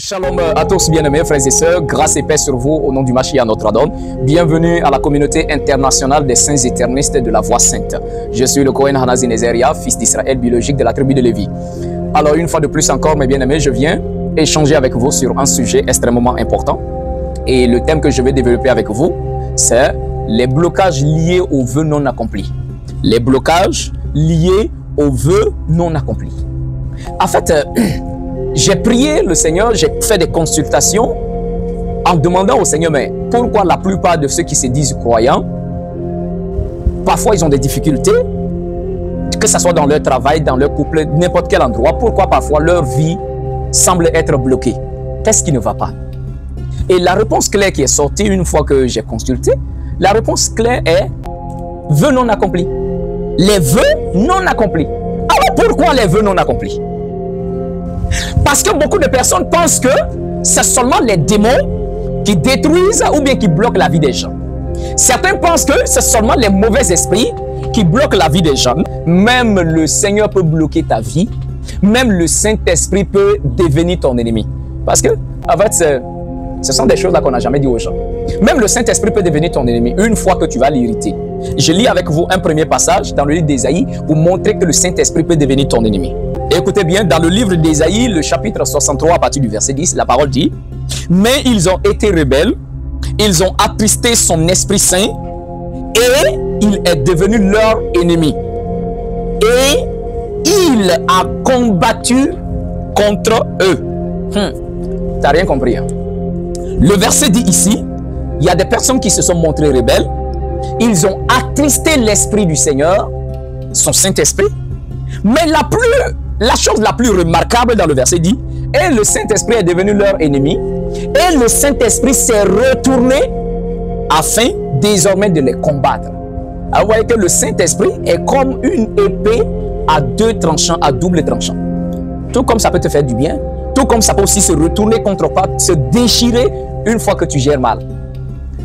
Shalom à tous bien-aimés frères et sœurs, grâce et paix sur vous au nom du Mashiach notre Adon. Bienvenue à la communauté internationale des saints éternistes de la Voie Sainte. Je suis le Kohen Hanazi Nezeria, fils d'Israël biologique de la tribu de Lévi. Alors une fois de plus encore mes bien-aimés, je viens échanger avec vous sur un sujet extrêmement important. Et le thème que je vais développer avec vous, c'est les blocages liés aux vœux non accomplis. Les blocages liés aux vœux non accomplis. En fait, j'ai prié le Seigneur, j'ai fait des consultations en demandant au Seigneur, mais pourquoi la plupart de ceux qui se disent croyants, parfois ils ont des difficultés, que ce soit dans leur travail, dans leur couple, n'importe quel endroit, pourquoi parfois leur vie semble être bloquée? Qu'est-ce qui ne va pas? Et la réponse claire qui est sortie une fois que j'ai consulté, la réponse claire est vœux non accomplis. Les vœux non accomplis. Alors pourquoi les vœux non accomplis? Parce que beaucoup de personnes pensent que c'est seulement les démons qui détruisent ou bien qui bloquent la vie des gens. Certains pensent que c'est seulement les mauvais esprits qui bloquent la vie des gens. Même le Seigneur peut bloquer ta vie. Même le Saint-Esprit peut devenir ton ennemi. Parce que, en fait, ce sont des choses là qu'on n'a jamais dit aux gens. Même le Saint-Esprit peut devenir ton ennemi une fois que tu vas l'irriter. Je lis avec vous un premier passage dans le livre d'Ésaïe pour montrer que le Saint-Esprit peut devenir ton ennemi. Écoutez bien, dans le livre d'Ésaïe, le chapitre 63, à partir du verset 10, la parole dit: « Mais ils ont été rebelles, ils ont attristé son Esprit Saint, et il est devenu leur ennemi. Et il a combattu contre eux. » T'as rien compris, hein? Le verset dit ici, il y a des personnes qui se sont montrées rebelles, ils ont attristé l'Esprit du Seigneur, son Saint-Esprit, mais la chose la plus remarquable dans le verset dit, et le Saint-Esprit est devenu leur ennemi, et le Saint-Esprit s'est retourné afin désormais de les combattre. Alors vous voyez que le Saint-Esprit est comme une épée à deux tranchants, à double tranchant. Tout comme ça peut te faire du bien, tout comme ça peut aussi se retourner contre toi, se déchirer une fois que tu gères mal.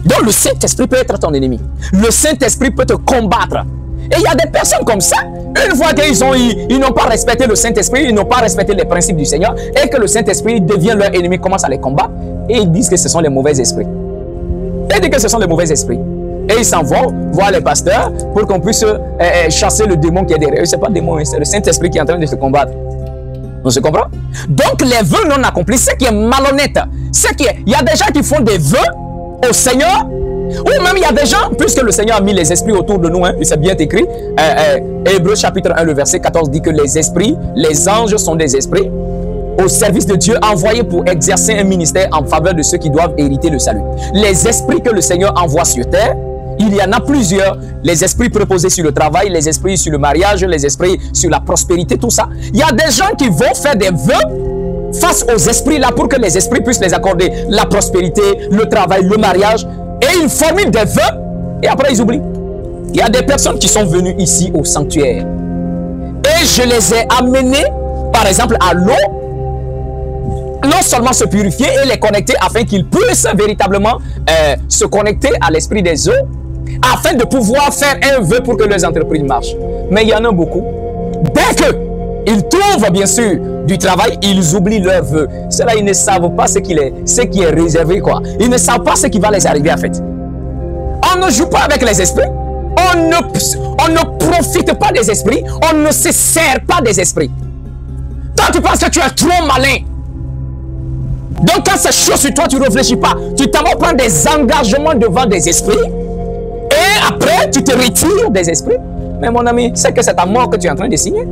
Donc le Saint-Esprit peut être ton ennemi. Le Saint-Esprit peut te combattre. Et il y a des personnes comme ça, une fois qu'ils n'ont pas respecté le Saint-Esprit, ils n'ont pas respecté les principes du Seigneur, et que le Saint-Esprit devient leur ennemi, commence à les combattre, et ils disent que ce sont les mauvais esprits. Ils disent que ce sont les mauvais esprits. Et ils s'en vont voir les pasteurs pour qu'on puisse chasser le démon qui est derrière eux. Ce n'est pas le démon, c'est le Saint-Esprit qui est en train de se combattre. On se comprend? Donc les vœux non accomplis, ce qui est malhonnête, il y a des gens qui font des vœux au Seigneur, ou même il y a des gens, puisque le Seigneur a mis les esprits autour de nous, hein, c'est bien écrit, Hébreux chapitre 1, le verset 14 dit que les esprits, les anges sont des esprits au service de Dieu, envoyés pour exercer un ministère en faveur de ceux qui doivent hériter le salut. Les esprits que le Seigneur envoie sur terre, il y en a plusieurs, les esprits préposés sur le travail, les esprits sur le mariage, les esprits sur la prospérité, tout ça. Il y a des gens qui vont faire des vœux face aux esprits là pour que les esprits puissent les accorder la prospérité, le travail, le mariage, et ils formulent des vœux et après ils oublient. Il y a des personnes qui sont venues ici au sanctuaire et je les ai amenées par exemple à l'eau, non seulement se purifier et les connecter afin qu'ils puissent véritablement se connecter à l'esprit des eaux, afin de pouvoir faire un vœu pour que leurs entreprises marchent. Mais il y en a beaucoup. Dès qu'ils trouvent bien sûr du travail, ils oublient leurs vœux. Cela, ils ne savent pas ce qui est réservé, quoi. Ils ne savent pas ce qui va les arriver en fait. On ne joue pas avec les esprits. On ne profite pas des esprits. On ne se sert pas des esprits. Toi, tu penses que tu es trop malin. Donc quand c'est chaud sur toi, tu ne réfléchis pas. Tu t'en vas prendre des engagements devant des esprits. Et après, tu te retires des esprits. Mais mon ami, c'est que c'est ta mort que tu es en train de signer.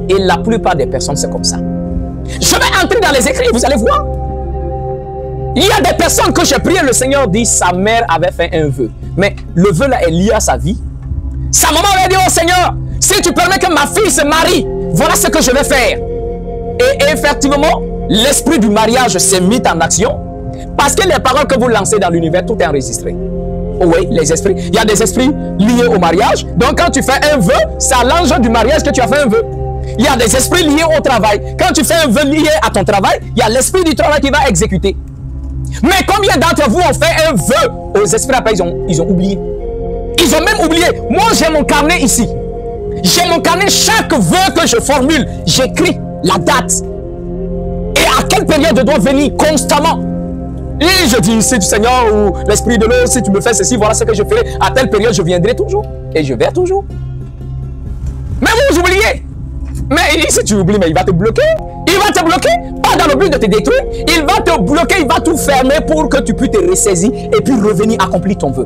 Et la plupart des personnes, c'est comme ça. Je vais entrer dans les écrits, vous allez voir. Il y a des personnes que j'ai prié, le Seigneur dit, sa mère avait fait un vœu. Mais le vœu là est lié à sa vie. Sa maman avait dit au Seigneur, si tu permets que ma fille se marie, voilà ce que je vais faire. Et effectivement, l'esprit du mariage s'est mis en action. Parce que les paroles que vous lancez dans l'univers, tout est enregistré. Oui, les esprits. Il y a des esprits liés au mariage. Donc quand tu fais un vœu, c'est à l'ange du mariage que tu as fait un vœu. Il y a des esprits liés au travail. Quand tu fais un vœu lié à ton travail, il y a l'esprit du travail qui va exécuter. Mais combien d'entre vous ont fait un vœu aux esprits après ils ont oublié? Ils ont même oublié. Moi j'ai mon carnet ici. J'ai mon carnet, chaque vœu que je formule, j'écris la date. Et à quelle période prière doit venir constamment. Et je dis, c'est du Seigneur ou l'Esprit de l'eau, si tu me fais ceci, voilà ce que je ferai. À telle période, je viendrai toujours. Et je vais toujours. Mais vous oubliez. Mais si tu oublies, mais il va te bloquer. Il va te bloquer. Pas dans le but de te détruire. Il va te bloquer, il va tout fermer pour que tu puisses te ressaisir et puis revenir accomplir ton vœu.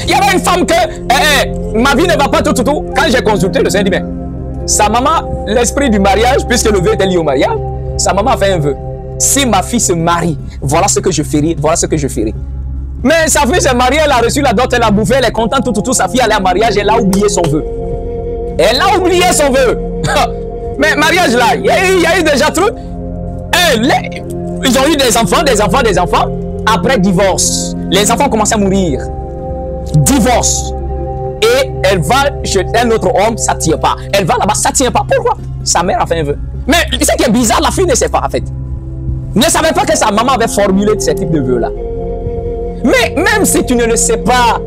Il y avait une femme que ma vie ne va pas tout. Quand j'ai consulté, le Seigneur dit, mais sa maman, l'esprit du mariage, puisque le vœu était lié au mariage, sa maman a fait un vœu. Si ma fille se marie, voilà ce que je ferai, voilà ce que je ferai. Mais sa fille s'est mariée, elle a reçu la dot, elle a bouffé, elle est contente, tout. Sa fille allait en mariage, elle a oublié son vœu. Elle a oublié son vœu. Mais mariage là, il y a eu déjà truc. Ils ont eu des enfants. Après divorce, les enfants commencent à mourir. Divorce. Et elle va chez un autre homme, ça ne tient pas. Elle va là-bas, ça ne tient pas. Pourquoi? Sa mère a fait un vœu. Mais ce qui est bizarre, la fille ne sait pas en fait. Ne savait pas que sa maman avait formulé ce type de vœu là. Mais même si tu ne le sais pas,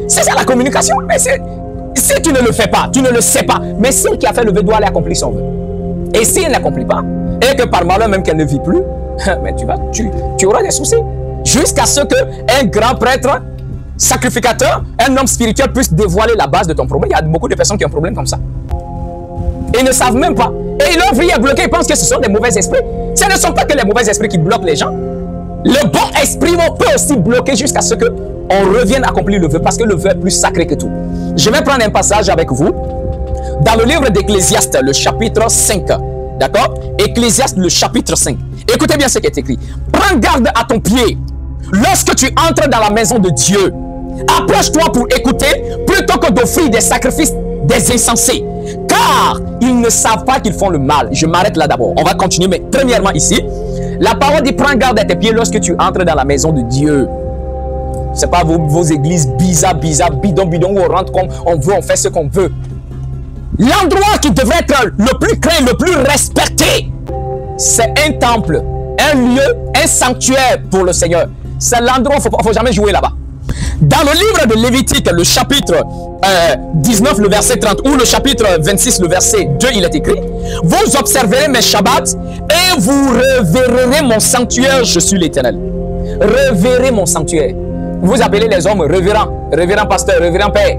c'est ça la communication. Mais si tu ne le fais pas, tu ne le sais pas. Mais celle qui a fait le vœu doit aller accomplir son vœu. Et si elle n'accomplit pas, et que par malheur même qu'elle ne vit plus, mais tu auras des soucis. Jusqu'à ce qu'un grand prêtre, sacrificateur, un homme spirituel puisse dévoiler la base de ton problème. Il y a beaucoup de personnes qui ont un problème comme ça. Ils ne savent même pas. Et leur vie est bloquée. Ils pensent que ce sont des mauvais esprits. Ce ne sont pas que les mauvais esprits qui bloquent les gens. Le bon esprit peut aussi bloquer jusqu'à ce qu'on revienne accomplir le vœu. Parce que le vœu est plus sacré que tout. Je vais prendre un passage avec vous. Dans le livre d'Ecclésiaste, le chapitre 5. D'accord? Ecclésiaste, le chapitre 5. Écoutez bien ce qui est écrit. Prends garde à ton pied. Lorsque tu entres dans la maison de Dieu, approche-toi pour écouter plutôt que d'offrir des sacrifices des insensés. Car ils ne savent pas qu'ils font le mal. Je m'arrête là d'abord. On va continuer. Mais premièrement ici, la parole dit prends garde à tes pieds lorsque tu entres dans la maison de Dieu. Ce n'est pas vos églises bizarres, bidon, où on rentre comme on veut, on fait ce qu'on veut. L'endroit qui devrait être le plus craint, le plus respecté, c'est un temple, un lieu, un sanctuaire pour le Seigneur. C'est l'endroit où il ne faut jamais jouer là-bas. Dans le livre de Lévitique, le chapitre 19, le verset 30, ou le chapitre 26, le verset 2, il est écrit: vous observerez mes Shabbats et vous révérerez mon sanctuaire, je suis l'Éternel. Révérez mon sanctuaire. Vous appelez les hommes révérends, révérend pasteur, révérend père.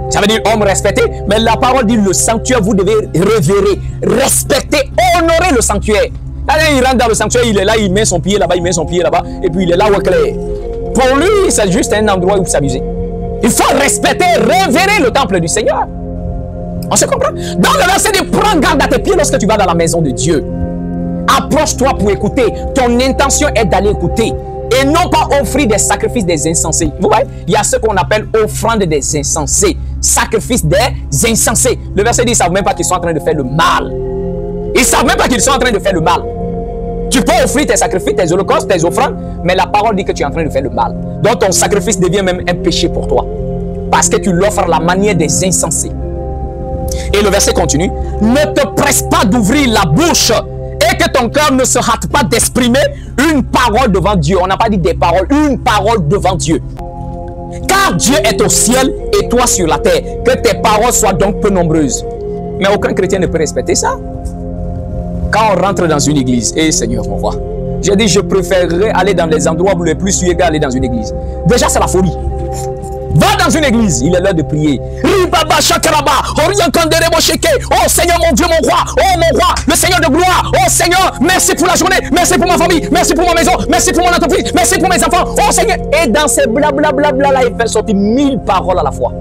Ça veut dire homme respecté, mais la parole dit le sanctuaire, vous devez révérer, respecter, honorer le sanctuaire. Allez, il rentre dans le sanctuaire, il est là, il met son pied là-bas, il met son pied là-bas, et puis il est là où est clair. Pour lui, c'est juste un endroit où s'amuser. Il faut respecter, révérer le temple du Seigneur. On se comprend? Dans le verset dit, prends garde à tes pieds lorsque tu vas dans la maison de Dieu. Approche-toi pour écouter. Ton intention est d'aller écouter. Et non pas offrir des sacrifices des insensés. Vous voyez, il y a ce qu'on appelle offrande des insensés. Sacrifice des insensés. Le verset dit, ils ne savent même pas qu'ils sont en train de faire le mal. Ils ne savent même pas qu'ils sont en train de faire le mal. Tu peux offrir tes sacrifices, tes holocaustes, tes offrandes, mais la parole dit que tu es en train de faire le mal. Donc ton sacrifice devient même un péché pour toi. Parce que tu l'offres à la manière des insensés. Et le verset continue. Ne te presse pas d'ouvrir la bouche et que ton cœur ne se hâte pas d'exprimer une parole devant Dieu. On n'a pas dit des paroles, une parole devant Dieu. Car Dieu est au ciel et toi sur la terre. Que tes paroles soient donc peu nombreuses. Mais aucun chrétien ne peut respecter ça. Quand on rentre dans une église, et Seigneur, mon roi, j'ai dit, je préférerais aller dans les endroits où le plus sûr qu'aller dans une église. Déjà, c'est la folie. Va dans une église, il est l'heure de prier. Oh Seigneur, mon Dieu, mon roi, oh mon roi, le Seigneur de gloire. Oh Seigneur, merci pour la journée, merci pour ma famille, merci pour ma maison, merci pour mon entreprise, merci pour mes enfants. Oh Seigneur, et dans ces blablabla là, il fait sortir 1000 paroles à la fois.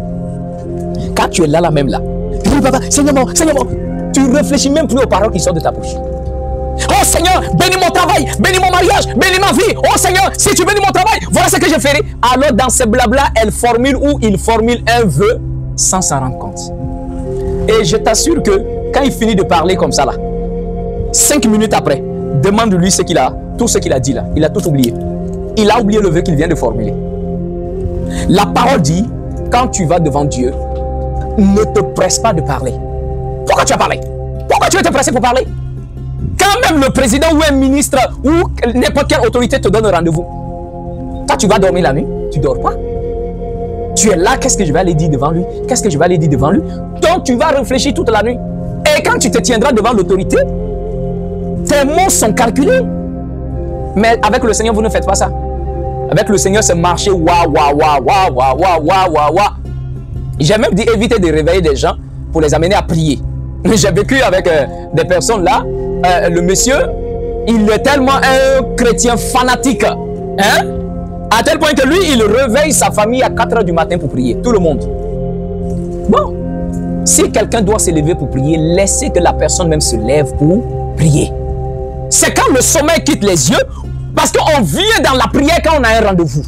Quand tu es là, même là, Seigneur, tu ne réfléchis même plus aux paroles qui sortent de ta bouche. Oh Seigneur, bénis mon travail, bénis mon mariage, bénis ma vie. Oh Seigneur, si tu bénis mon travail, voilà ce que je ferai. Alors dans ce blabla, elle formule ou il formule un vœu sans s'en rendre compte. Et je t'assure que quand il finit de parler comme ça là, 5 minutes après, demande-lui ce qu'il a, tout ce qu'il a dit là. Il a tout oublié. Il a oublié le vœu qu'il vient de formuler. La parole dit, quand tu vas devant Dieu, ne te presse pas de parler. Pourquoi tu as parlé? Pourquoi tu veux te presser pour parler? Quand même le président ou un ministre ou n'importe quelle autorité te donne rendez-vous, toi tu vas dormir la nuit, tu ne dors pas. Tu es là, qu'est-ce que je vais aller dire devant lui? Qu'est-ce que je vais aller dire devant lui? Donc tu vas réfléchir toute la nuit. Et quand tu te tiendras devant l'autorité, tes mots sont calculés. Mais avec le Seigneur, vous ne faites pas ça. Avec le Seigneur, c'est marcher, waouh, waouh, waouh, waouh, waouh, waouh, waouh, waouh, waouh. J'ai même dit éviter de réveiller des gens pour les amener à prier. J'ai vécu avec des personnes là. Le monsieur, il est tellement un chrétien fanatique. Hein? À tel point que lui, il réveille sa famille à 4 h du matin pour prier. Tout le monde. Bon. Si quelqu'un doit se lever pour prier, laissez que la personne même se lève pour prier. C'est quand le sommeil quitte les yeux, parce qu'on vient dans la prière quand on a un rendez-vous.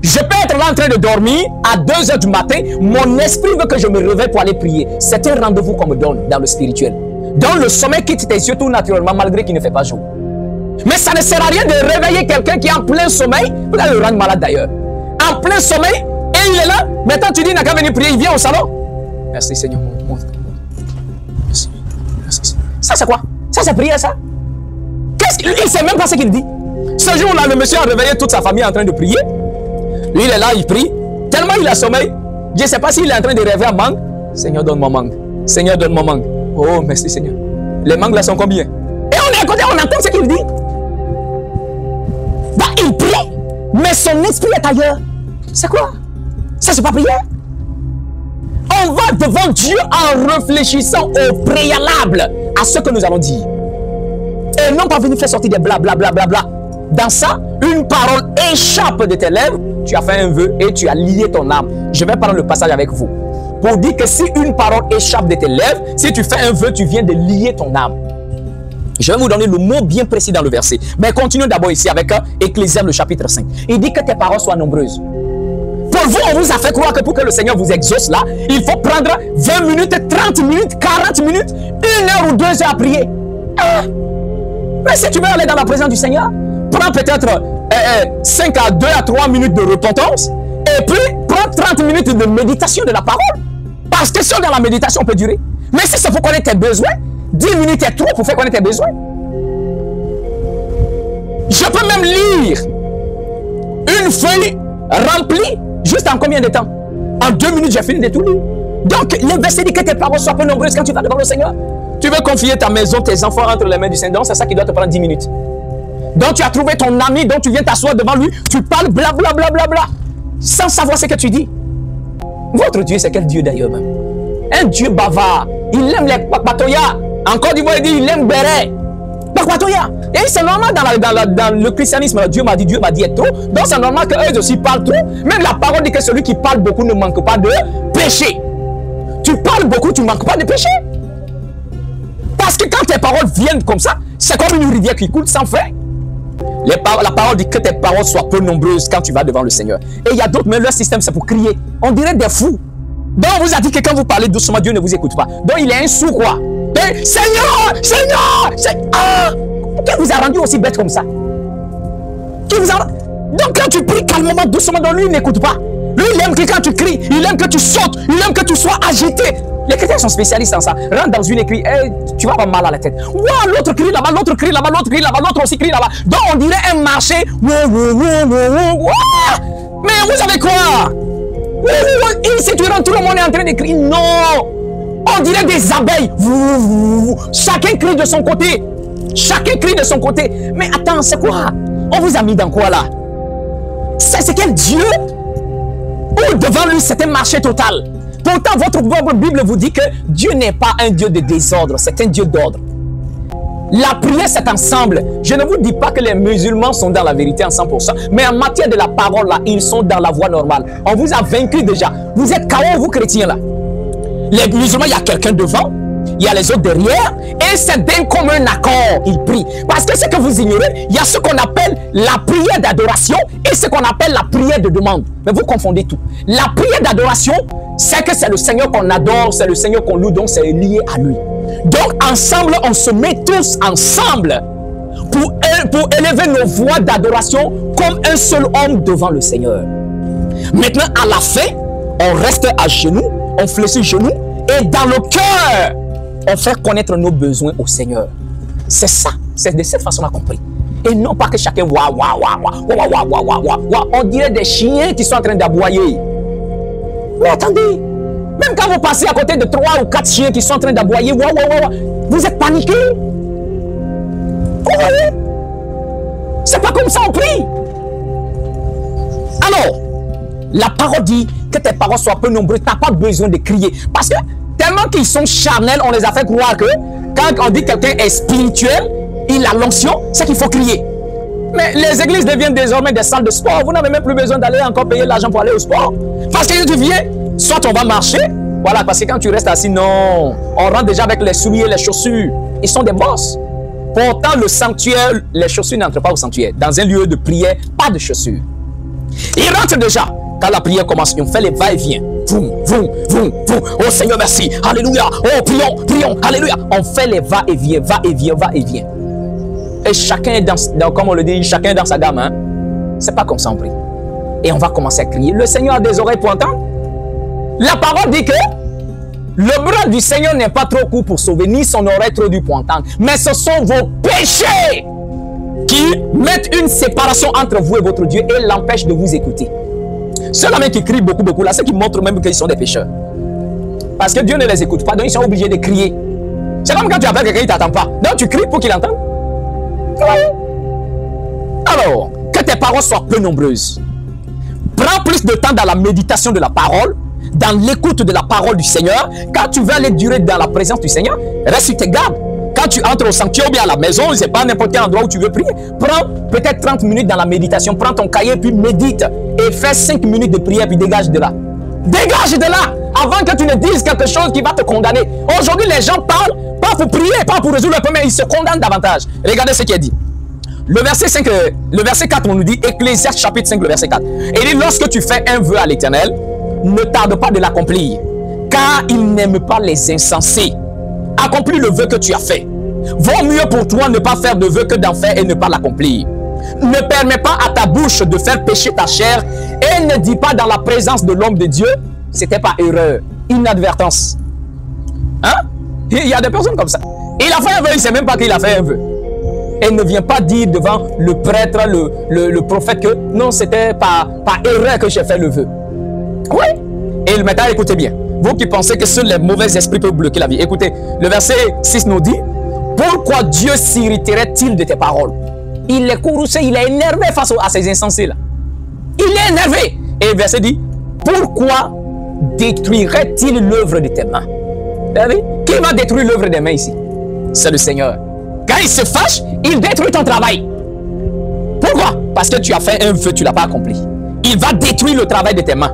Je peux être là en train de dormir à 2 h du matin, mon esprit veut que je me réveille pour aller prier. C'est un rendez-vous qu'on me donne dans le spirituel. Donc le sommeil quitte tes yeux tout naturellement malgré qu'il ne fait pas jour. Mais ça ne sert à rien de réveiller quelqu'un qui est en plein sommeil, vous allez le rendre malade d'ailleurs. En plein sommeil, et il est là, maintenant tu dis il n'a qu'à venir prier, il vient au salon. Merci Seigneur. Merci. Merci. Ça c'est quoi? Ça c'est prière ça? Il ne sait même pas ce qu'il dit. Ce jour-là, le monsieur a réveillé toute sa famille en train de prier. Lui, il est là, il prie. Tellement il a sommeil. Je ne sais pas s'il est en train de rêver à mangue. Seigneur, donne-moi mangue. Seigneur, donne-moi mangue. Oh, merci Seigneur. Les mangues là sont combien? Et on est à côté, on entend ce qu'il dit. Bah, il prie, mais son esprit est ailleurs. C'est quoi? Ça, c'est pas prière. On va devant Dieu en réfléchissant au préalable à ce que nous allons dire. Et non pas venir faire sortir des blablabla. Dans ça, une parole échappe de tes lèvres, tu as fait un vœu et tu as lié ton âme. Je vais prendre le passage avec vous. Pour dire que si une parole échappe de tes lèvres, si tu fais un vœu, tu viens de lier ton âme. Je vais vous donner le mot bien précis dans le verset. Mais continuons d'abord ici avec Ecclésiaste le chapitre 5. Il dit que tes paroles soient nombreuses. Pour vous, on vous a fait croire que pour que le Seigneur vous exauce là, il faut prendre 20 minutes, 30 minutes, 40 minutes, 1 heure ou 2 heures à prier. Mais si tu veux aller dans la présence du Seigneur, prends peut-être 5 à 2 à 3 minutes de repentance et puis prends 30 minutes de méditation de la parole. Parce que si dans la méditation, on peut durer. Mais si c'est pour connaître tes besoins, 10 minutes est trop pour faire connaître tes besoins. Je peux même lire une feuille remplie juste en combien de temps? En 2 minutes, j'ai fini de tout lire. Donc, le verset dit que tes paroles soient peu nombreuses quand tu vas devant le Seigneur. Tu veux confier ta maison, tes enfants entre les mains du Seigneur, c'est ça qui doit te prendre 10 minutes. Donc tu as trouvé ton ami, donc tu viens t'asseoir devant lui, tu parles blablabla, sans savoir ce que tu dis. Votre Dieu, c'est quel Dieu d'ailleurs même? Un Dieu bavard. Il aime les Pakpatoya. Encore du moins, il dit, il aime Béret. Pakpatoya. Et c'est normal dans le christianisme, Dieu m'a dit être trop. Donc c'est normal qu'eux aussi parlent trop. Même la parole dit que celui qui parle beaucoup ne manque pas de péché. Tu parles beaucoup, tu ne manques pas de péché. Parce que quand tes paroles viennent comme ça, c'est comme une rivière qui coule sans fin. La parole dit que tes paroles soient peu nombreuses quand tu vas devant le Seigneur. Et il y a d'autres, mais leur système c'est pour crier. On dirait des fous. Donc on vous a dit que quand vous parlez doucement, Dieu ne vous écoute pas. Donc il est un sourd quoi. Et, Seigneur, qui vous a rendu aussi bête comme ça? Donc quand tu pries calmement, doucement, donc lui il n'écoute pas. Lui il aime que quand tu cries, il aime que tu sautes, il aime que tu sois agité. Les chrétiens sont spécialistes en ça. Rentre dans une écrit, hey, tu vas pas mal à la tête. Wow, l'autre crie là-bas, l'autre crie là-bas, l'autre crie là-bas, l'autre aussi crie là-bas. Donc on dirait un marché. Mais vous savez quoi? Si tu rentres, tout le monde est en train de crier. Non! On dirait des abeilles. Chacun crie de son côté. Chacun crie de son côté. Mais attends, c'est quoi? On vous a mis dans quoi là? C'est quel Dieu? Ou devant lui, c'est un marché total. Pourtant, votre Bible vous dit que Dieu n'est pas un Dieu de désordre, c'est un Dieu d'ordre. La prière, c'est ensemble. Je ne vous dis pas que les musulmans sont dans la vérité en 100%, mais en matière de la parole, là, ils sont dans la voie normale. On vous a vaincu déjà. Vous êtes KO, vous chrétiens, là. Les musulmans, il y a quelqu'un devant, il y a les autres derrière, et c'est d'un commun accord, ils prient. Parce que ce que vous ignorez, il y a ce qu'on appelle la prière d'adoration et ce qu'on appelle la prière de demande. Mais vous confondez tout. La prière d'adoration, c'est que c'est le Seigneur qu'on adore, c'est le Seigneur qu'on loue, donc c'est lié à lui. Donc ensemble, on se met tous ensemble pour élever nos voix d'adoration comme un seul homme devant le Seigneur. Maintenant, à la fin, on reste à genoux, on fléchit genoux et dans le cœur, on fait connaître nos besoins au Seigneur. C'est ça, c'est de cette façon-là qu'on prie. Et non pas que chacun on dirait des chiens qui sont en train d'aboyer. Mais attendez, même quand vous passez à côté de 3 ou 4 chiens qui sont en train d'aboyer, vous êtes paniqué. Vous voyez? C'est pas comme ça on prie. Alors, la parole dit que tes paroles soient peu nombreuses. Tu n'as pas besoin de crier. Parce que tellement qu'ils sont charnels, on les a fait croire que quand on dit que quelqu'un est spirituel, il a l'onction, c'est qu'il faut crier. Mais les églises deviennent désormais des salles de sport. Vous n'avez même plus besoin d'aller encore payer l'argent pour aller au sport. Parce que tu viens, soit on va marcher, voilà, parce que quand tu restes assis, non. On rentre déjà avec les souliers, les chaussures. Ils sont des boss. Pourtant, le sanctuaire, les chaussures n'entrent pas au sanctuaire. Dans un lieu de prière, pas de chaussures. Ils rentrent déjà. Quand la prière commence, on fait les va-et-vient. Vroom, vroom, vroom, vroom. Oh Seigneur, merci. Alléluia. Oh, prions, prions. Alléluia. On fait les va-et-vient, va-et-vient, va-et-vient. Et chacun est dans, comme on le dit, chacun est dans sa gamme. Hein? C'est pas comme ça on prie. Et on va commencer à crier. Le Seigneur a des oreilles pour entendre. La parole dit que le bras du Seigneur n'est pas trop court pour sauver, ni son oreille trop dure pour entendre. Mais ce sont vos péchés qui mettent une séparation entre vous et votre Dieu et l'empêchent de vous écouter. Ceux-là même qui crient beaucoup, beaucoup, là, c'est qui montrent même qu'ils sont des pécheurs. Parce que Dieu ne les écoute pas, donc ils sont obligés de crier. C'est comme quand tu appelles quelqu'un, il ne t'attend pas. Donc tu cries pour qu'il entende. Alors, que tes paroles soient peu nombreuses. Prends plus de temps dans la méditation de la parole, dans l'écoute de la parole du Seigneur. Quand tu veux aller durer dans la présence du Seigneur, reste sur tes gardes. Quand tu entres au sanctuaire ou bien à la maison, c'est pas n'importe quel endroit où tu veux prier. Prends peut-être 30 minutes dans la méditation. Prends ton cahier puis médite. Et fais 5 minutes de prière puis dégage de là. Dégage de là avant que tu ne dises quelque chose qui va te condamner. Aujourd'hui, les gens parlent pas pour prier, pas pour résoudre le problème, ils se condamnent davantage. Regardez ce qui est dit. Le verset 4, on nous dit, Ecclésiaste chapitre 5, le verset 4. Il dit, lorsque tu fais un vœu à l'Éternel, ne tarde pas de l'accomplir, car il n'aime pas les insensés. Accomplis le vœu que tu as fait. Vaut mieux pour toi ne pas faire de vœu que d'en faire et ne pas l'accomplir. Ne permets pas à ta bouche de faire pécher ta chair et ne dis pas dans la présence de l'homme de Dieu, c'était pas erreur, inadvertance. Hein? Il y a des personnes comme ça. Il a fait un vœu, il ne sait même pas qu'il a fait un vœu. Et ne vient pas dire devant le prêtre, le prophète que non, c'était par erreur que j'ai fait le vœu. Oui. Et maintenant, écoutez bien. Vous qui pensez que seuls les mauvais esprits peuvent bloquer la vie. Écoutez, le verset 6 nous dit, pourquoi Dieu s'irriterait-il de tes paroles? Il est courroucé, il est énervé face à ces insensés-là. Il est énervé. Et le verset dit, pourquoi détruirait-il l'œuvre de tes mains? Qui va détruire l'œuvre des mains ici? C'est le Seigneur. Quand il se fâche, il détruit ton travail. Pourquoi? Parce que tu as fait un vœu, tu ne l'as pas accompli. Il va détruire le travail de tes mains.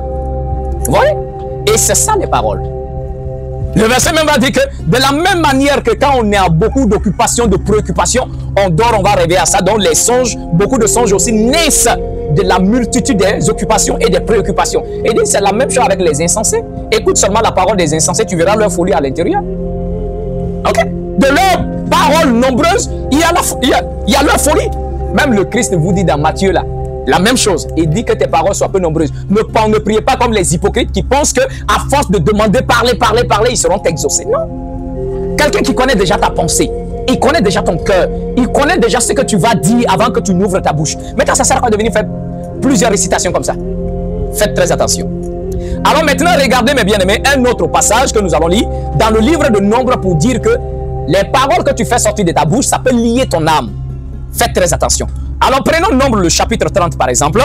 Vous voyez? Et c'est ça les paroles. Le verset même va dire que de la même manière que quand on est à beaucoup d'occupations, de préoccupations, on dort, on va rêver à ça. Donc les songes, beaucoup de songes aussi naissent de la multitude des occupations et des préoccupations. Et c'est la même chose avec les insensés. Écoute seulement la parole des insensés, tu verras leur folie à l'intérieur. Ok? De leurs paroles nombreuses, il y a leur folie. Même le Christ vous dit dans Matthieu là, la même chose. Il dit que tes paroles soient peu nombreuses. Ne priez pas comme les hypocrites qui pensent que à force de demander, parler, ils seront exaucés. Non. Quelqu'un qui connaît déjà ta pensée, il connaît déjà ton cœur, il connaît déjà ce que tu vas dire avant que tu n'ouvres ta bouche. Maintenant, ça sert à quoi de venir faire plusieurs récitations comme ça? Faites très attention. Alors maintenant, regardez mes bien-aimés, un autre passage que nous allons lire dans le livre de Nombres pour dire que les paroles que tu fais sortir de ta bouche, ça peut lier ton âme. Faites très attention. Alors prenons Nombre le chapitre 30 par exemple.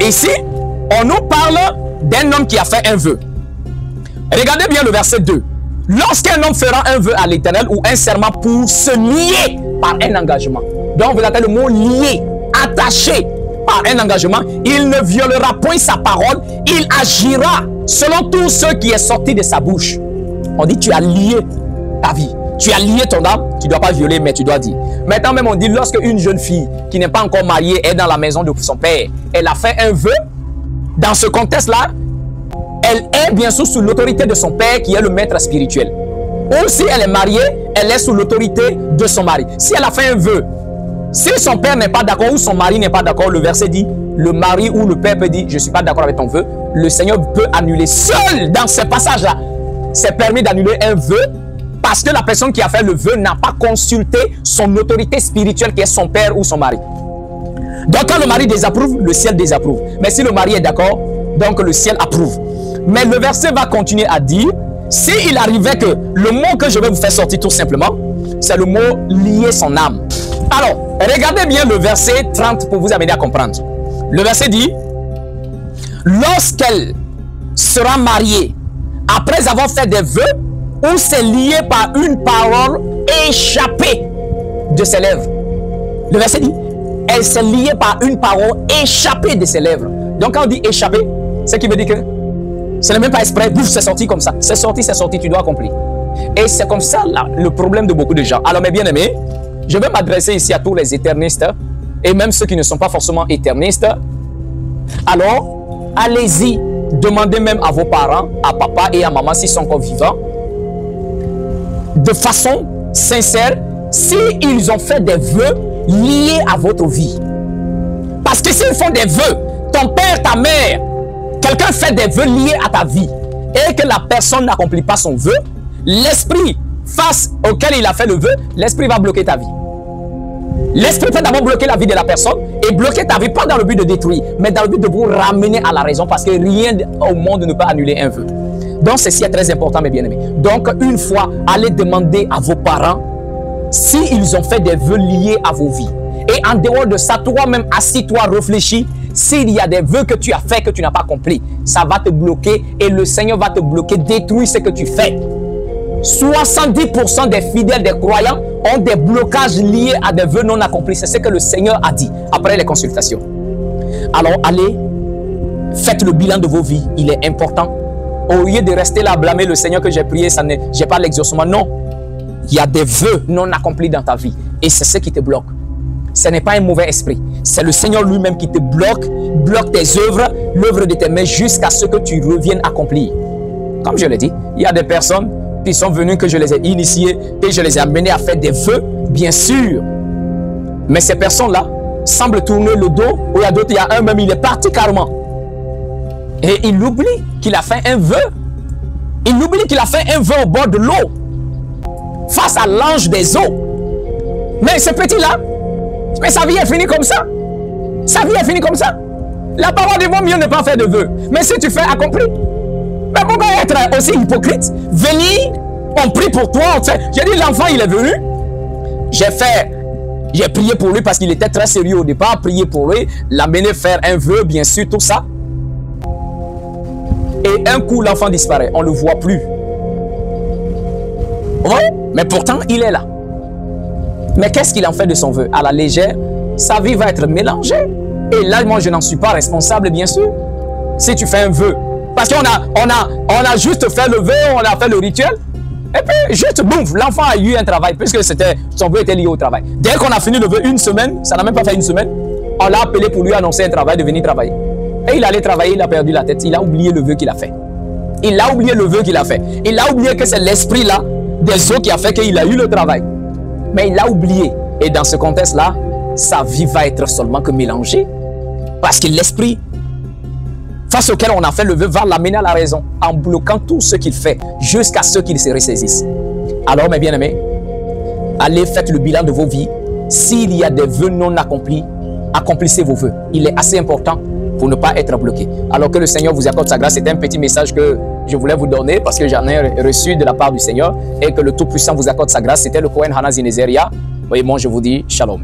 Ici, on nous parle d'un homme qui a fait un vœu. Regardez bien le verset 2. Lorsqu'un homme fera un vœu à l'Éternel ou un serment pour se lier par un engagement. Donc vous avez le mot lié, attaché par un engagement. Il ne violera point sa parole. Il agira selon tout ce qui est sorti de sa bouche. On dit tu as lié ta vie. Tu as lié ton âme, tu ne dois pas violer, mais tu dois dire. Maintenant même, on dit, lorsque une jeune fille qui n'est pas encore mariée est dans la maison de son père, elle a fait un vœu, dans ce contexte-là, elle est bien sûr sous l'autorité de son père qui est le maître spirituel. Ou si elle est mariée, elle est sous l'autorité de son mari. Si elle a fait un vœu, si son père n'est pas d'accord ou son mari n'est pas d'accord, le verset dit, le mari ou le père peut dire, je ne suis pas d'accord avec ton vœu, le Seigneur peut annuler. Seul dans ce passage-là, c'est permis d'annuler un vœu parce que la personne qui a fait le vœu n'a pas consulté son autorité spirituelle qui est son père ou son mari. Donc quand le mari désapprouve, le ciel désapprouve. Mais si le mari est d'accord, donc le ciel approuve. Mais le verset va continuer à dire, s'il arrivait que le mot que je vais vous faire sortir tout simplement, c'est le mot lier son âme. Alors, regardez bien le verset 30 pour vous amener à comprendre. Le verset dit, lorsqu'elle sera mariée, après avoir fait des vœux, ou c'est lié par une parole échappée de ses lèvres. Le verset dit, elle s'est liée par une parole échappée de ses lèvres. Donc quand on dit échappée, c'est qui veut dire que ce n'est même pas exprès, bouf, c'est sorti comme ça. C'est sorti, tu dois accomplir. Et c'est comme ça là, le problème de beaucoup de gens. Alors mes bien-aimés, je vais m'adresser ici à tous les éternistes et même ceux qui ne sont pas forcément éternistes. Alors, allez-y, demandez même à vos parents, à papa et à maman s'ils sont encore vivants, de façon sincère, s'ils ont fait des vœux liés à votre vie. Parce que s'ils font des vœux, ton père, ta mère, quelqu'un fait des vœux liés à ta vie et que la personne n'accomplit pas son vœu, l'esprit face auquel il a fait le vœu, l'esprit va bloquer ta vie. L'esprit peut d'abord bloquer la vie de la personne et bloquer ta vie, pas dans le but de détruire, mais dans le but de vous ramener à la raison, parce que rien au monde ne peut annuler un vœu. Donc ceci est très important mes bien-aimés. Donc une fois, allez demander à vos parents s'ils ont fait des vœux liés à vos vies. Et en dehors de ça, toi-même assis-toi, réfléchis. S'il y a des vœux que tu as fait que tu n'as pas accomplis, ça va te bloquer et le Seigneur va te bloquer, détruire ce que tu fais. 70% des fidèles, des croyants ont des blocages liés à des vœux non accomplis. C'est ce que le Seigneur a dit après les consultations. Alors allez, faites le bilan de vos vies, il est important. Au lieu de rester là à blâmer le Seigneur que j'ai prié, j'ai pas l'exaucement. Non, il y a des vœux non accomplis dans ta vie et c'est ce qui te bloque. Ce n'est pas un mauvais esprit, c'est le Seigneur lui-même qui te bloque tes œuvres, l'œuvre de tes mains jusqu'à ce que tu reviennes accomplir. Comme je l'ai dit, il y a des personnes qui sont venues que je les ai initiées et je les ai amenées à faire des vœux, bien sûr. Mais ces personnes-là semblent tourner le dos, ou il y a d'autres, il y a un même, il est parti carrément. Et il oublie qu'il a fait un vœu. Il oublie qu'il a fait un vœu au bord de l'eau, face à l'ange des eaux. Mais ce petit-là, mais sa vie est finie comme ça. Sa vie est finie comme ça. La parole dit, vaut mieux ne pas faire de vœux. Mais si tu fais, accompli. Mais pourquoi être aussi hypocrite? Venir, on prie pour toi. J'ai dit, l'enfant, il est venu. J'ai prié pour lui parce qu'il était très sérieux au départ. Prié pour lui, l'amener faire un vœu, bien sûr, tout ça. Et un coup, l'enfant disparaît. On ne le voit plus. Ouais, mais pourtant, il est là. Mais qu'est-ce qu'il en fait de son vœu? À la légère, sa vie va être mélangée. Et là, moi, je n'en suis pas responsable, bien sûr. Si tu fais un vœu. Parce qu'on a juste fait le vœu, on a fait le rituel. Et puis, juste, boum, l'enfant a eu un travail, puisque son vœu était lié au travail. Dès qu'on a fini le vœu, une semaine, ça n'a même pas fait une semaine, on l'a appelé pour lui annoncer un travail, de venir travailler. Et il allait travailler, il a perdu la tête, il a oublié le vœu qu'il a fait. Il a oublié le vœu qu'il a fait. Il a oublié que c'est l'esprit-là des eaux qui a fait qu'il a eu le travail. Mais il a oublié. Et dans ce contexte-là, sa vie va être seulement que mélangée. Parce que l'esprit face auquel on a fait le vœu va l'amener à la raison, en bloquant tout ce qu'il fait, jusqu'à ce qu'il se ressaisisse. Alors, mes bien-aimés, allez, faites le bilan de vos vies. S'il y a des vœux non accomplis, accomplissez vos vœux. Il est assez important pour ne pas être bloqué. Alors que le Seigneur vous accorde sa grâce. C'est un petit message que je voulais vous donner parce que j'en ai reçu de la part du Seigneur et que le Tout-Puissant vous accorde sa grâce. C'était le Cohen Hana Zinezeria. Oui, moi je vous dis shalom.